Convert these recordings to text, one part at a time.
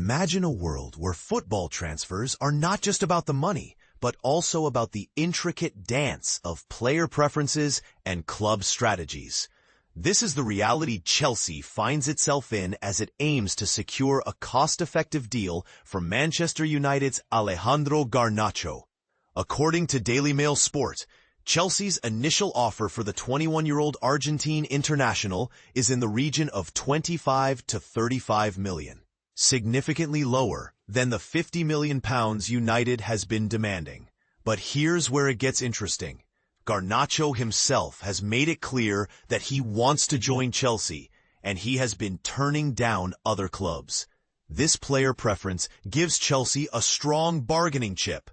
Imagine a world where football transfers are not just about the money, but also about the intricate dance of player preferences and club strategies. This is the reality Chelsea finds itself in as it aims to secure a cost-effective deal for Manchester United's Alejandro Garnacho. According to Daily Mail Sport, Chelsea's initial offer for the 21-year-old Argentine international is in the region of 25 to 35 million. Significantly lower than the £50 million United has been demanding. But here's where it gets interesting. Garnacho himself has made it clear that he wants to join Chelsea, and he has been turning down other clubs. This player preference gives Chelsea a strong bargaining chip.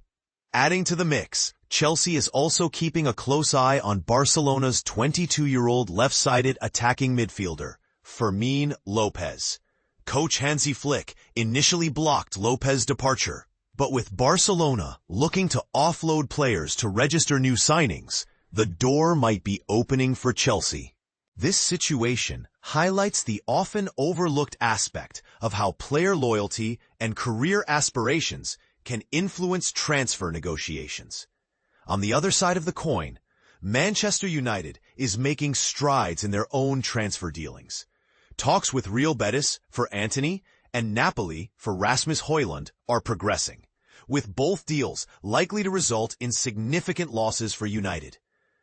Adding to the mix, Chelsea is also keeping a close eye on Barcelona's 22-year-old left-sided attacking midfielder, Fermín López. Coach Hansi Flick initially blocked Lopez's departure, but with Barcelona looking to offload players to register new signings, the door might be opening for Chelsea. This situation highlights the often overlooked aspect of how player loyalty and career aspirations can influence transfer negotiations. On the other side of the coin, Manchester United is making strides in their own transfer dealings. Talks with Real Betis for Antony and Napoli for Rasmus Hojlund are progressing, with both deals likely to result in significant losses for United.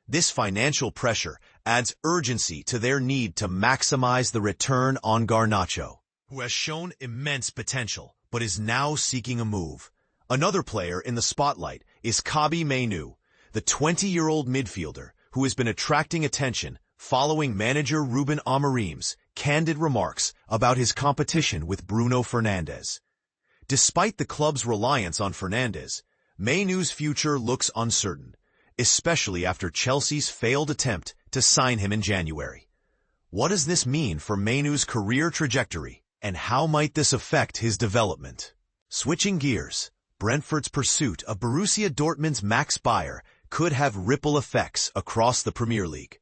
This financial pressure adds urgency to their need to maximize the return on Garnacho, who has shown immense potential but is now seeking a move. Another player in the spotlight is Kobbie Mainoo, the 20-year-old midfielder who has been attracting attention following manager Ruben Amorim's candid remarks about his competition with Bruno Fernandes. Despite the club's reliance on Fernandes, Mainoo's future looks uncertain, especially after Chelsea's failed attempt to sign him in January. What does this mean for Mainoo's career trajectory, and how might this affect his development? Switching gears, Brentford's pursuit of Borussia Dortmund's Max Bayer could have ripple effects across the Premier League.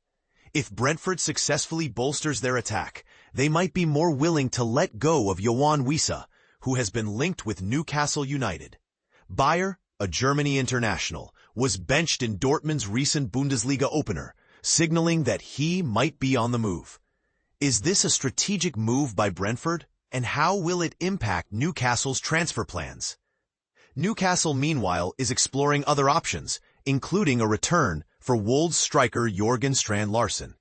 If Brentford successfully bolsters their attack, they might be more willing to let go of Yoane Wissa, who has been linked with Newcastle United. Bayer, a Germany international, was benched in Dortmund's recent Bundesliga opener, signaling that he might be on the move. Is this a strategic move by Brentford, and how will it impact Newcastle's transfer plans? Newcastle, meanwhile, is exploring other options, including a return for Wolves striker Jørgen Strand Larsen.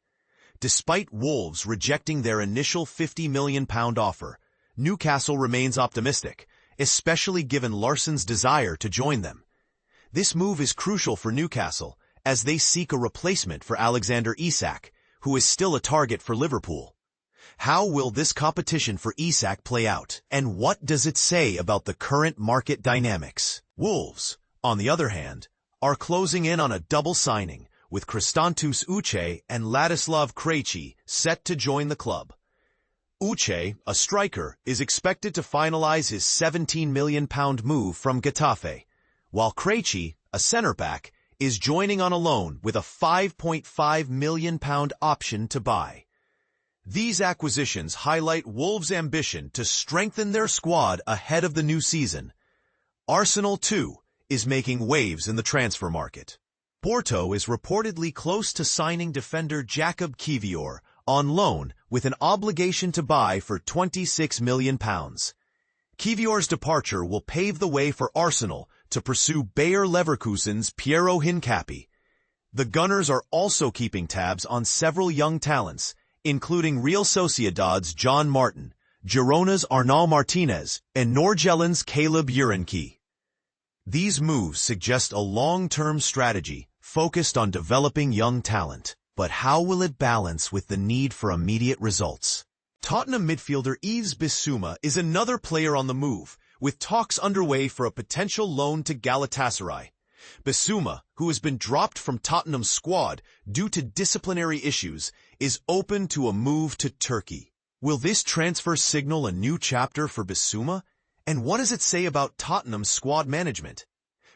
Despite Wolves rejecting their initial £50 million offer, Newcastle remains optimistic, especially given Larsen's desire to join them. This move is crucial for Newcastle as they seek a replacement for Alexander Isak, who is still a target for Liverpool. How will this competition for Isak play out, and what does it say about the current market dynamics? Wolves, on the other hand, are closing in on a double signing, with Christantus Uche and Ladislav Krejci set to join the club. Uche, a striker, is expected to finalize his £17 million move from Getafe, while Krejci, a centre-back, is joining on a loan with a £5.5 million option to buy. These acquisitions highlight Wolves' ambition to strengthen their squad ahead of the new season. Arsenal, too, is making waves in the transfer market. Porto is reportedly close to signing defender Jakub Kiwior on loan with an obligation to buy for £26 million. Kiwior's departure will pave the way for Arsenal to pursue Bayer Leverkusen's Piero Hincapie. The Gunners are also keeping tabs on several young talents, including Real Sociedad's Jon Martin, Girona's Arnau Martinez, and Nordsjælland's Caleb Urinkey. These moves suggest a long-term strategy focused on developing young talent, but how will it balance with the need for immediate results? Tottenham midfielder Yves Bissouma is another player on the move, with talks underway for a potential loan to Galatasaray. Bissouma, who has been dropped from Tottenham's squad due to disciplinary issues, is open to a move to Turkey. Will this transfer signal a new chapter for Bissouma? And what does it say about Tottenham's squad management?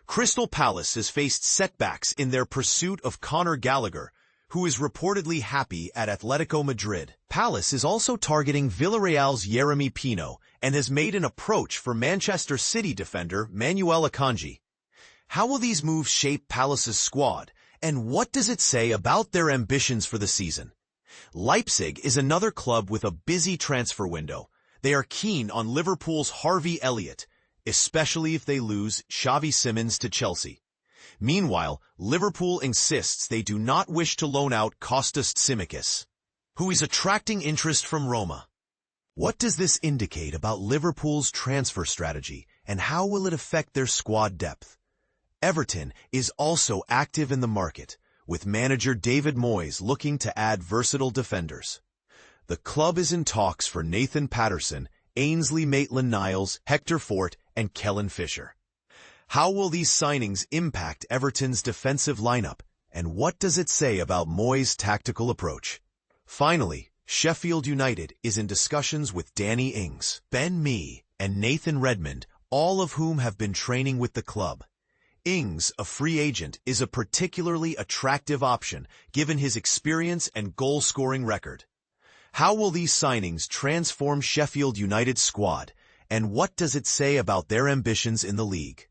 Crystal Palace has faced setbacks in their pursuit of Conor Gallagher, who is reportedly happy at Atletico Madrid. Palace is also targeting Villarreal's Yeremy Pino and has made an approach for Manchester City defender Manuel Akanji. How will these moves shape Palace's squad, and what does it say about their ambitions for the season? Leipzig is another club with a busy transfer window. They are keen on Liverpool's Harvey Elliott, especially if they lose Xavi Simons to Chelsea. Meanwhile, Liverpool insists they do not wish to loan out Kostas Tsimikas, who is attracting interest from Roma. What does this indicate about Liverpool's transfer strategy, and how will it affect their squad depth? Everton is also active in the market, with manager David Moyes looking to add versatile defenders. The club is in talks for Nathan Patterson, Ainsley Maitland-Niles, Hector Fort, and Kellen Fisher. How will these signings impact Everton's defensive lineup, and what does it say about Moyes' tactical approach? Finally, Sheffield United is in discussions with Danny Ings, Ben Mee, and Nathan Redmond, all of whom have been training with the club. Ings, a free agent, is a particularly attractive option given his experience and goal-scoring record. How will these signings transform Sheffield United's squad, and what does it say about their ambitions in the league?